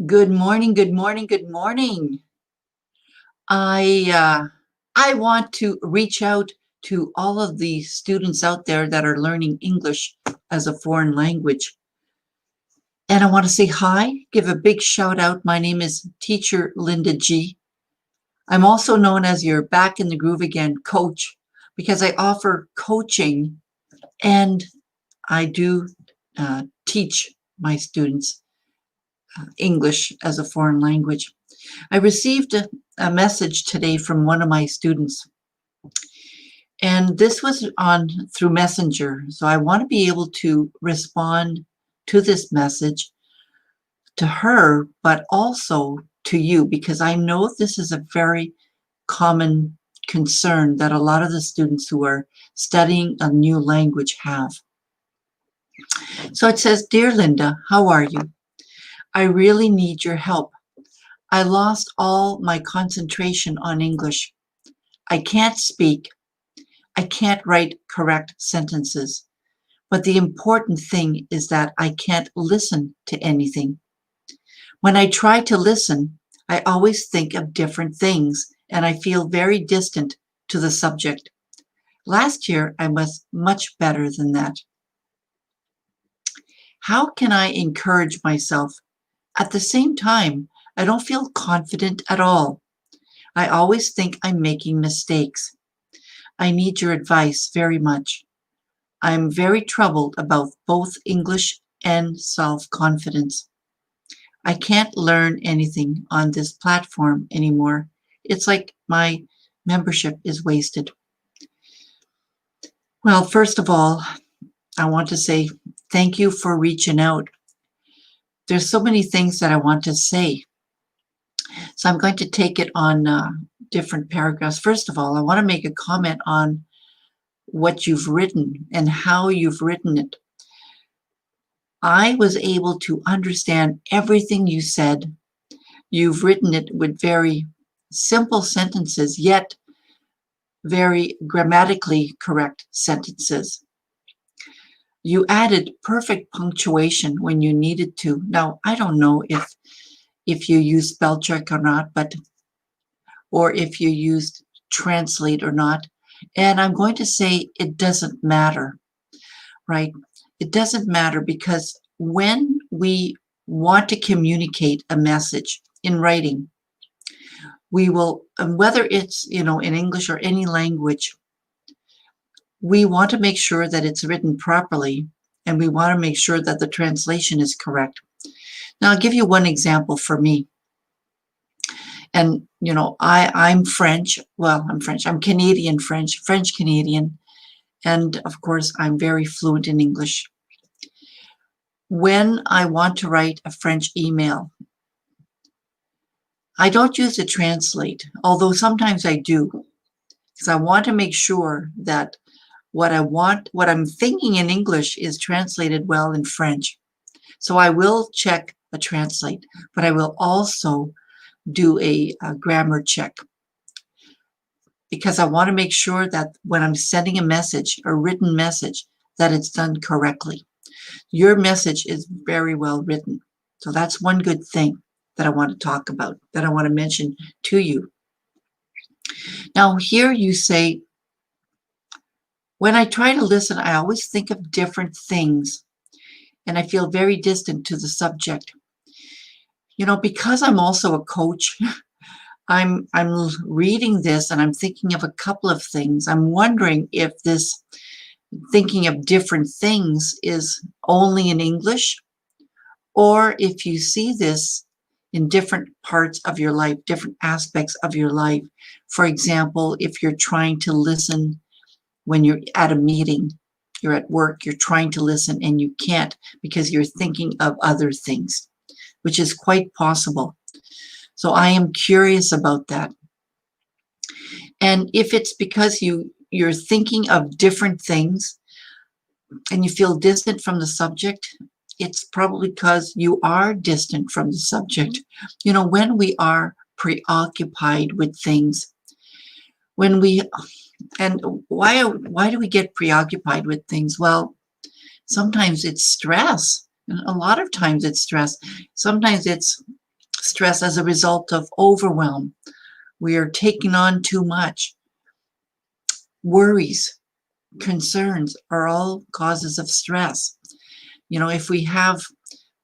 Good morning, good morning, good morning. I uh, I want to reach out to all of the students out there that are learning English as a foreign language. And I want to say hi, give a big shout out. My name is Teacher Linda G. I'm also known as your Back in the Groove Again coach because I offer coaching and I do teach my students English as a foreign language. I received a message today from one of my students, and this was on through Messenger. So I want to be able to respond to this message to her, but also to you, because I know this is a very common concern that a lot of the students who are studying a new language have. So it says, "Dear Linda, how are you? I really need your help. I lost all my concentration on English. I can't speak. I can't write correct sentences. But the important thing is that I can't listen to anything. When I try to listen, I always think of different things and I feel very distant to the subject. Last year, I was much better than that. How can I encourage myself? At the same time, I don't feel confident at all. I always think I'm making mistakes. I need your advice very much. I'm very troubled about both English and self-confidence. I can't learn anything on this platform anymore. It's like my membership is wasted." Well, first of all, I want to say thank you for reaching out. There's so many things that I want to say. So I'm going to take it on different paragraphs. First of all, I want to make a comment on what you've written and how you've written it. I was able to understand everything you said. You've written it with very simple sentences, yet very grammatically correct sentences. You added perfect punctuation when you needed to. Now, I don't know if you use spell check or not, or if you used translate or not. And I'm going to say it doesn't matter, right? It doesn't matter because when we want to communicate a message in writing, we will, and whether it's, in English or any language, we want to make sure that it's written properly and we want to make sure that the translation is correct. Now, I'll give you one example for me. And, I'm French. Well, I'm French. I'm Canadian French, French Canadian. And of course, I'm very fluent in English. When I want to write a French email, I don't use the translate, although sometimes I do, because I want to make sure that what I'm thinking in English is translated well in French. So I will check a translate, but I will also do a grammar check because I want to make sure that when I'm sending a message, a written message, that it's done correctly. Your message is very well written. So that's one good thing that I want to talk about, that I want to mention to you. Now, here you say, when I try to listen, I always think of different things and I feel very distant to the subject. Because I'm also a coach, I'm reading this and I'm thinking of a couple of things. I'm wondering if this thinking of different things is only in English, or if you see this in different parts of your life, different aspects of your life. For example, if you're trying to listen when you're at a meeting, you're at work, you're trying to listen and you can't because you're thinking of other things, which is quite possible. So I am curious about that. And if it's because you're thinking of different things and you feel distant from the subject, it's probably because you are distant from the subject. When we are preoccupied with things, and why do we get preoccupied with things? Well, sometimes it's stress, and a lot of times it's stress. Sometimes it's stress as a result of overwhelm. We are taking on too much. Worries, concerns are all causes of stress. You know, if we have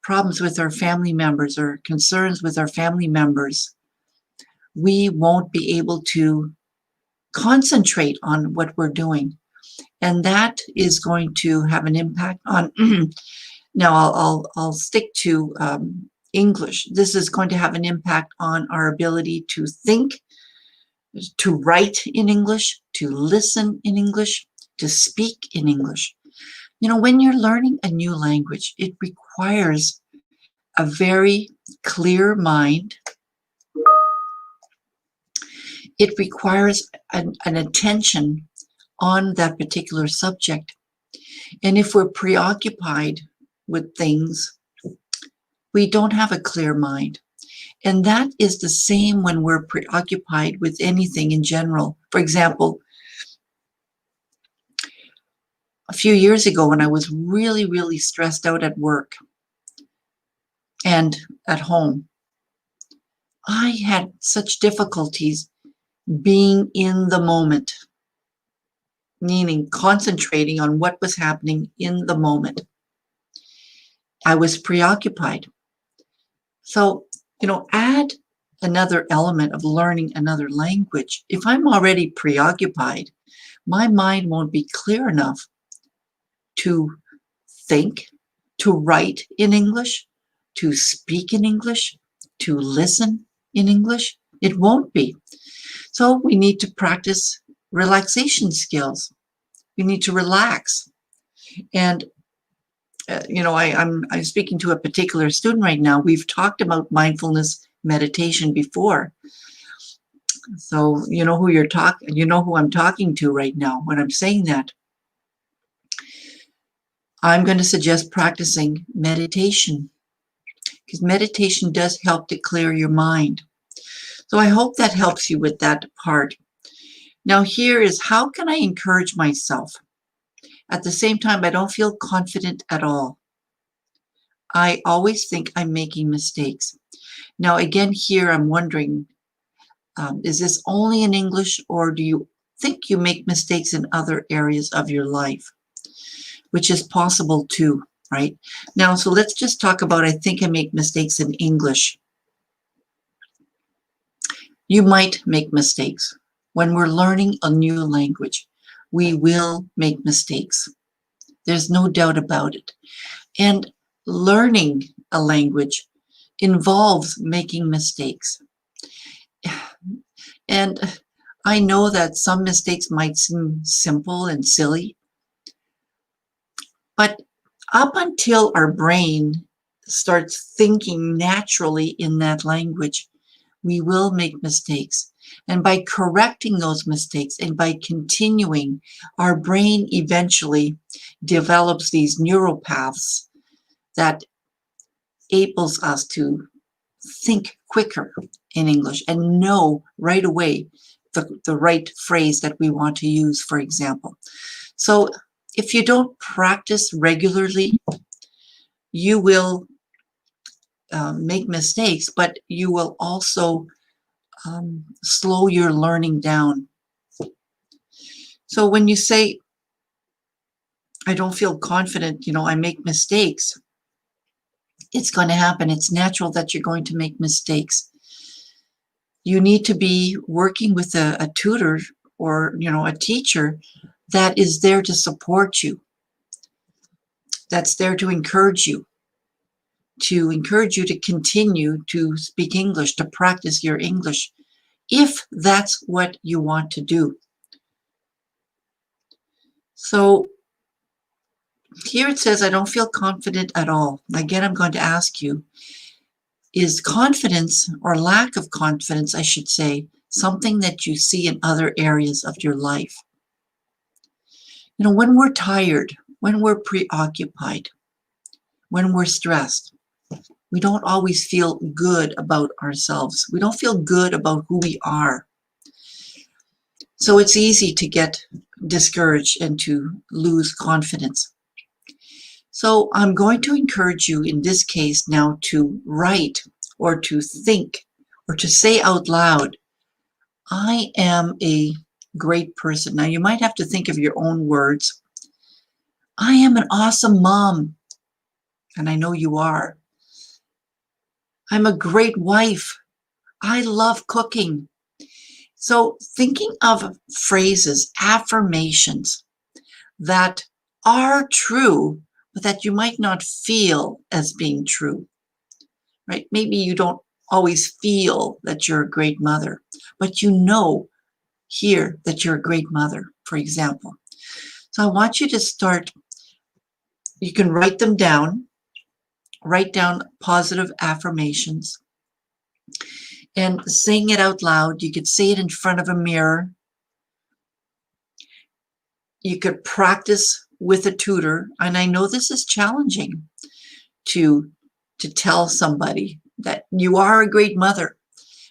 problems with our family members or concerns with our family members, we won't be able to concentrate on what we're doing. And that is going to have an impact on, now I'll stick to English. This is going to have an impact on our ability to think, to write in English, to listen in English, to speak in English. You know, when you're learning a new language, it requires a very clear mind. It requires an attention on that particular subject. And if we're preoccupied with things, we don't have a clear mind. And that is the same when we're preoccupied with anything in general. For example, a few years ago when I was really, really stressed out at work and at home, I had such difficulties being in the moment, meaning concentrating on what was happening in the moment. I was preoccupied. So, you know, add another element of learning another language. If I'm already preoccupied, my mind won't be clear enough to think, to write in English, to speak in English, to listen in English. It won't be. So we need to practice relaxation skills. We need to relax. And you know, I'm speaking to a particular student right now. We've talked about mindfulness meditation before. So you know who I'm talking to right now when I'm saying that. I'm going to suggest practicing meditation, because meditation does help to clear your mind. So I hope that helps you with that part. Now here is, how can I encourage myself? At the same time, I don't feel confident at all. I always think I'm making mistakes. Now again, here I'm wondering, is this only in English, or do you think you make mistakes in other areas of your life? Which is possible too, right? Now, so let's just talk about, I think I make mistakes in English. You might make mistakes. When we're learning a new language, we will make mistakes. There's no doubt about it. And learning a language involves making mistakes. And I know that some mistakes might seem simple and silly, but up until our brain starts thinking naturally in that language, we will make mistakes. And by correcting those mistakes and by continuing, our brain eventually develops these neural paths that enables us to think quicker in English and know right away the right phrase that we want to use, for example. So if you don't practice regularly, you will make mistakes, but you will also slow your learning down. So when you say, I don't feel confident, you know, I make mistakes, it's going to happen. It's natural that you're going to make mistakes. You need to be working with a tutor or, you know, a teacher that is there to support you, that's there to encourage you to continue to speak English, to practice your English, if that's what you want to do. So here it says, I don't feel confident at all. Again, I'm going to ask you, is confidence, or lack of confidence, I should say, something that you see in other areas of your life? You know, when we're tired, when we're preoccupied, when we're stressed, we don't always feel good about ourselves. We don't feel good about who we are. So it's easy to get discouraged and to lose confidence. So I'm going to encourage you in this case now to write or to think or to say out loud, I am a great person. Now, you might have to think of your own words. I am an awesome mom, and I know you are. I'm a great wife. I love cooking. So thinking of phrases, affirmations that are true, but that you might not feel as being true, right? Maybe you don't always feel that you're a great mother, but you know here that you're a great mother, for example. So I want you to start, you can write them down, write down positive affirmations and saying it out loud. You could say it in front of a mirror. You could practice with a tutor. And I know this is challenging to tell somebody that you are a great mother,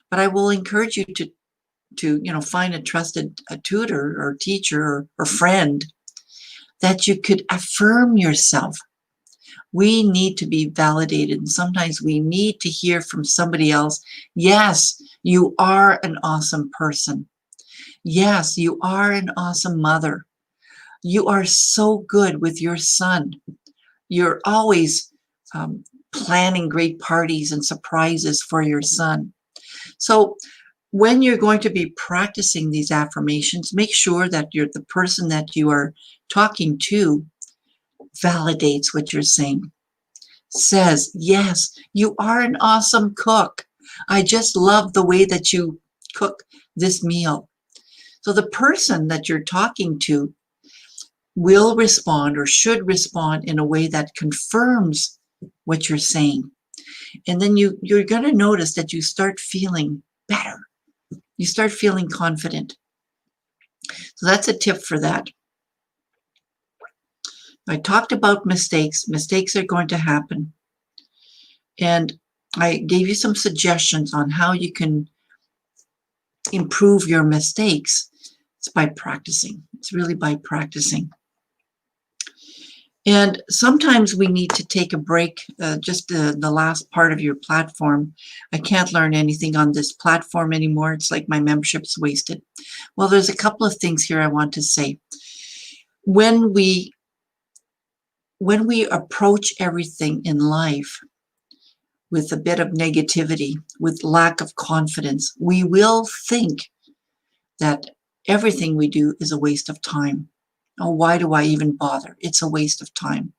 but I will encourage you to find a trusted tutor or teacher or friend that you could affirm yourself. We need to be validated, and sometimes we need to hear from somebody else, yes, you are an awesome person. Yes, you are an awesome mother. You are so good with your son. You're always planning great parties and surprises for your son. So when you're going to be practicing these affirmations, make sure that the person that you are talking to validates what you're saying. Says, yes, you are an awesome cook. I just love the way that you cook this meal. So the person that you're talking to will respond or should respond in a way that confirms what you're saying. And then you're going to notice that you start feeling better. You start feeling confident. So that's a tip for that. I talked about mistakes. Mistakes are going to happen. And I gave you some suggestions on how you can improve your mistakes. It's by practicing. It's really by practicing. And sometimes we need to take a break, just the last part of your platform. I can't learn anything on this platform anymore. It's like my membership's wasted. Well, there's a couple of things here I want to say. When we approach everything in life with a bit of negativity, with lack of confidence, we will think that everything we do is a waste of time. Oh, why do I even bother? It's a waste of time.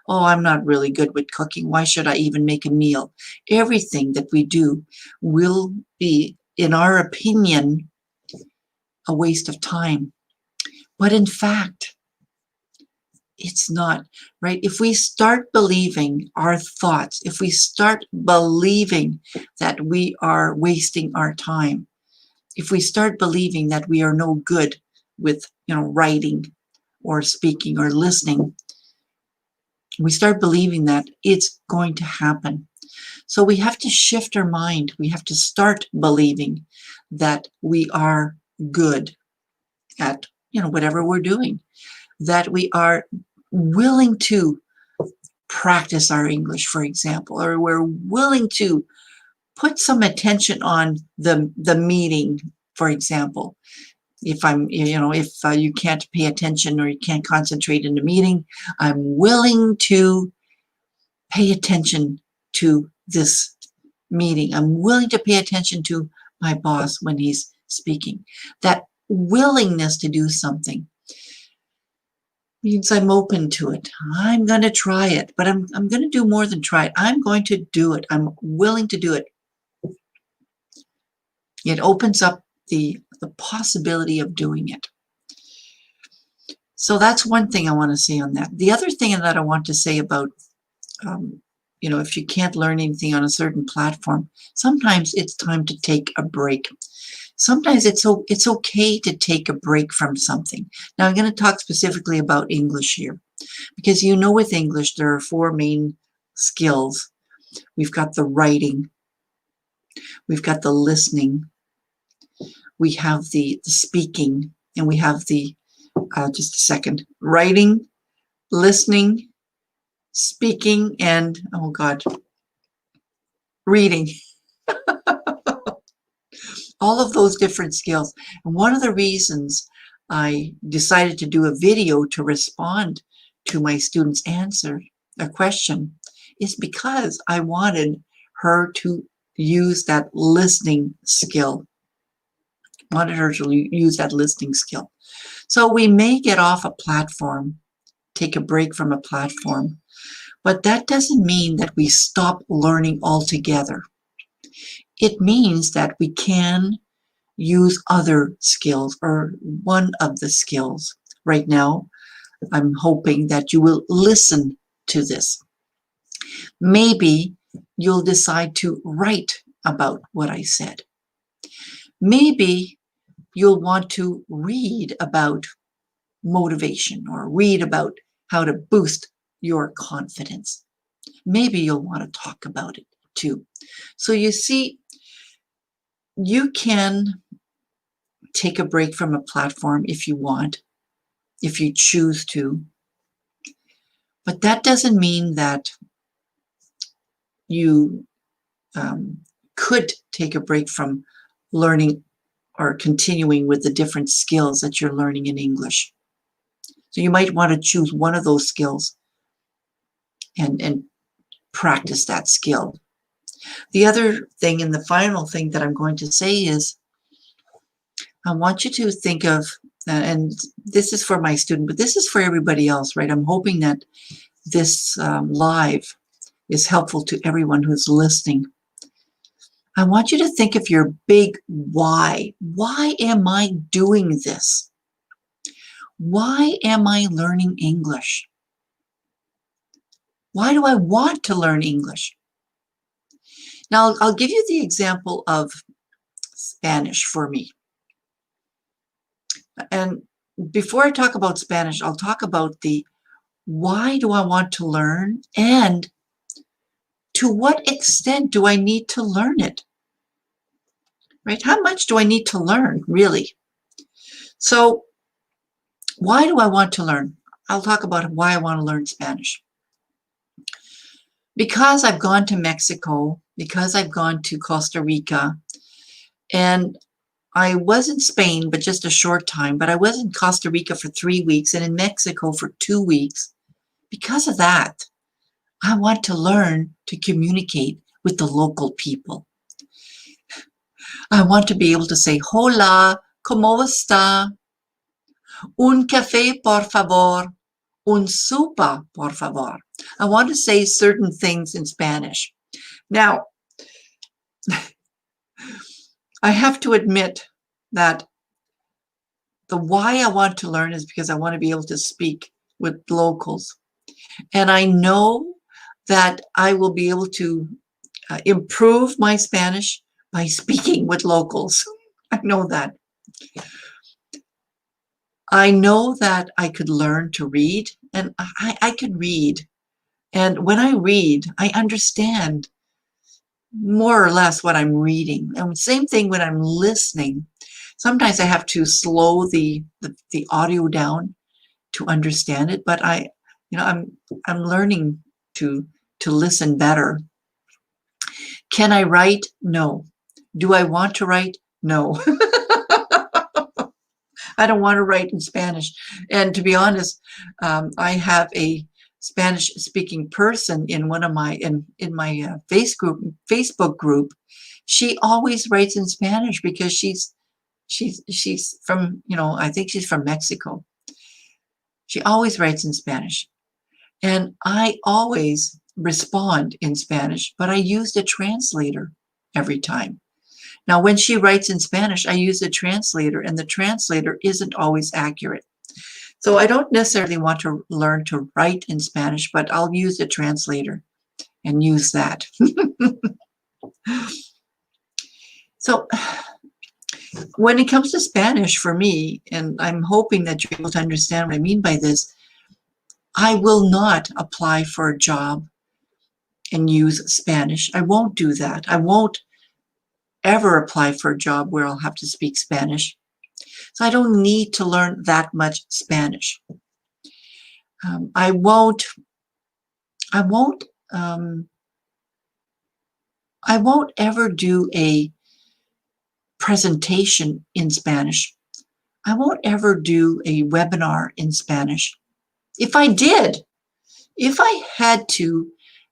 Oh, I'm not really good with cooking. Why should I even make a meal? Everything that we do will be, in our opinion, a waste of time. But in fact, it's not, right? If we start believing our thoughts, if we start believing that we are wasting our time, if we start believing that we are no good with, writing or speaking or listening, we start believing that, it's going to happen. So we have to shift our mind. We have to start believing that we are good at, whatever we're doing, that we are willing to practice our English, for example, or we're willing to put some attention on the meeting, for example. If you can't pay attention or you can't concentrate in the meeting, I'm willing to pay attention to this meeting. I'm willing to pay attention to my boss when he's speaking. That willingness to do something means I'm open to it. I'm going to try it, but I'm going to do more than try it. I'm going to do it. I'm willing to do it. It opens up the possibility of doing it. So that's one thing I want to say on that. The other thing that I want to say about, if you can't learn anything on a certain platform, sometimes it's time to take a break. Sometimes it's okay to take a break from something. Now I'm going to talk specifically about English here, because with English there are 4 main skills. We've got the writing, we've got the listening, we have the speaking, and we have the just a second, writing, listening, speaking, and reading. all of those different skills. And one of the reasons I decided to do a video to respond to my student's answer, a question, is because I wanted her to use that listening skill. Wanted her to use that listening skill. So we may get off a platform, take a break from a platform, but that doesn't mean that we stop learning altogether. It means that we can use other skills or one of the skills. Right now, I'm hoping that you will listen to this. Maybe you'll decide to write about what I said. Maybe you'll want to read about motivation or read about how to boost your confidence. Maybe you'll want to talk about it too. So you see, you can take a break from a platform if you want, if you choose to. But that doesn't mean that you could take a break from learning or continuing with the different skills that you're learning in English. So you might want to choose one of those skills and practice that skill. The other thing and the final thing that I'm going to say is I want you to think of, and this is for my student, but this is for everybody else, right? I'm hoping that this live is helpful to everyone who's listening. I want you to think of your big why. Why am I doing this? Why am I learning English? Why do I want to learn English? Now, I'll give you the example of Spanish for me. And before I talk about Spanish, I'll talk about the why do I want to learn and to what extent do I need to learn it? Right? How much do I need to learn, really? So, why do I want to learn? I'll talk about why I want to learn Spanish. Because I've gone to Mexico, because I've gone to Costa Rica, and I was in Spain, but just a short time, but I was in Costa Rica for 3 weeks and in Mexico for 2 weeks. Because of that, I want to learn to communicate with the local people. I want to be able to say, hola, ¿cómo está? Un café, por favor. Un sopa, por favor. I want to say certain things in Spanish. Now, I have to admit that the why I want to learn is because I want to be able to speak with locals. And I know that I will be able to improve my Spanish by speaking with locals. I know that. I know that I could learn to read, and I could read. And when I read, I understand more or less what I'm reading. And same thing when I'm listening. Sometimes I have to slow the audio down to understand it, but I'm learning to listen better. Can I write? No. Do I want to write? No. I don't want to write in Spanish. And to be honest, I have a Spanish-speaking person in one of my in my Facebook group. She always writes in Spanish because she's from, I think she's from Mexico. She always writes in Spanish, and I always respond in Spanish, but I use the translator every time. Now, when she writes in Spanish, I use a translator, and the translator isn't always accurate. So I don't necessarily want to learn to write in Spanish, but I'll use a translator and use that. So when it comes to Spanish for me, and I'm hoping that you're able to understand what I mean by this, I will not apply for a job and use Spanish. I won't do that. I won't ever apply for a job where I'll have to speak Spanish. So I don't need to learn that much Spanish. I won't ever do a presentation in Spanish. I won't ever do a webinar in Spanish. If I had to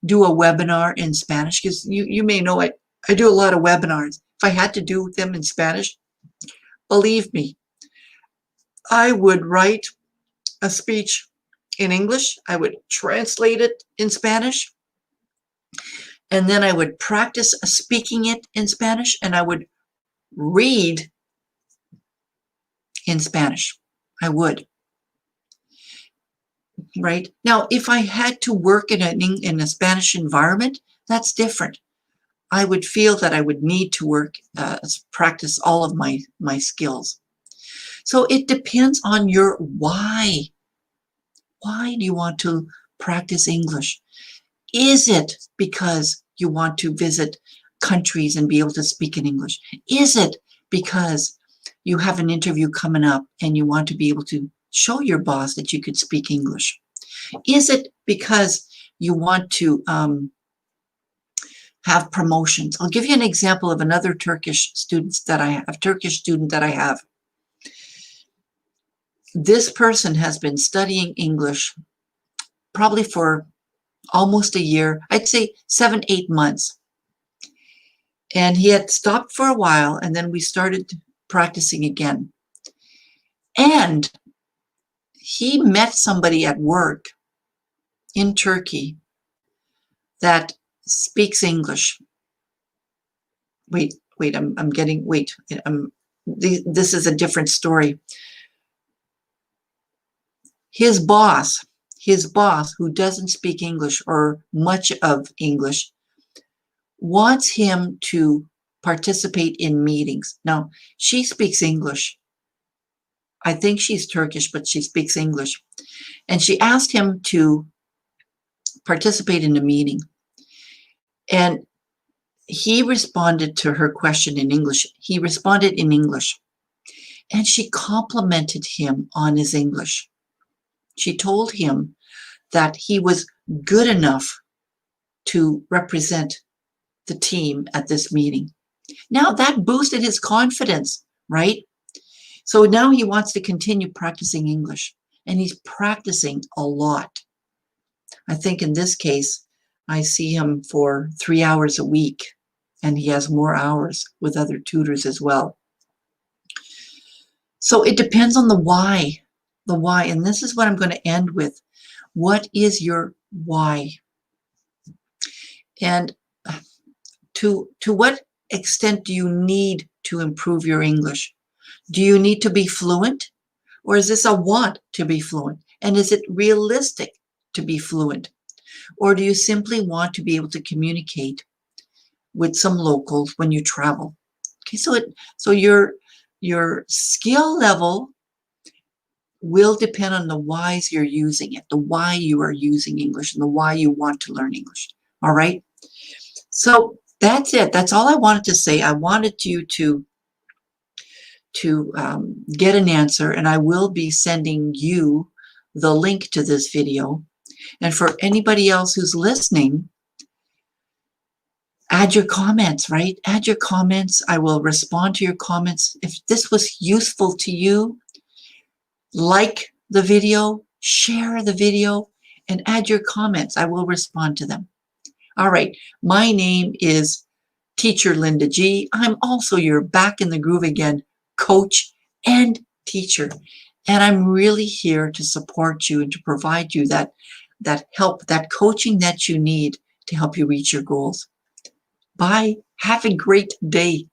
do a webinar in Spanish, because you may know I do a lot of webinars. If I had to do them in Spanish, believe me, I would write a speech in English, I would translate it in Spanish, and then I would practice speaking it in Spanish, and I would read in Spanish. I would. Right? Now, if I had to work in a Spanish environment, that's different. I would feel that I would need to work, practice all of my skills. So it depends on your why. Why do you want to practice English? Is it because you want to visit countries and be able to speak in English? Is it because you have an interview coming up and you want to be able to show your boss that you could speak English? Is it because you want to have promotions? I'll give you an example of another Turkish student that I have. This person has been studying English probably for almost a year, I'd say 7-8 months. And he had stopped for a while, and then we started practicing again. And he met somebody at work in Turkey that speaks English. This is a different story. His boss, who doesn't speak English or much of English, wants him to participate in meetings. Now, she speaks English. I think she's Turkish, but she speaks English. And she asked him to participate in a meeting. And he responded to her question in English. He responded in English. And she complimented him on his English. She told him that he was good enough to represent the team at this meeting. Now that boosted his confidence, right? So now he wants to continue practicing English, and he's practicing a lot. I think in this case, I see him for 3 hours a week, and he has more hours with other tutors as well. So it depends on the why, and this is what I'm going to end with. What is your why? And to what extent do you need to improve your English? Do you need to be fluent? Or is this a want to be fluent? And is it realistic to be fluent? Or do you simply want to be able to communicate with some locals when you travel? Okay, so your skill level will depend on the whys you're using it, the why you are using English, and the why you want to learn English. All right? So that's it. That's all I wanted to say. I wanted you to get an answer, and I will be sending you the link to this video. And for anybody else who's listening, add your comments, right? Add your comments. I will respond to your comments. If this was useful to you, like the video, share the video, and add your comments. I will respond to them. All right. My name is Teacher Linda G. I'm also your Back in the Groove Again coach and teacher. And I'm really here to support you and to provide you that help, that coaching that you need to help you reach your goals. Bye. Have a great day.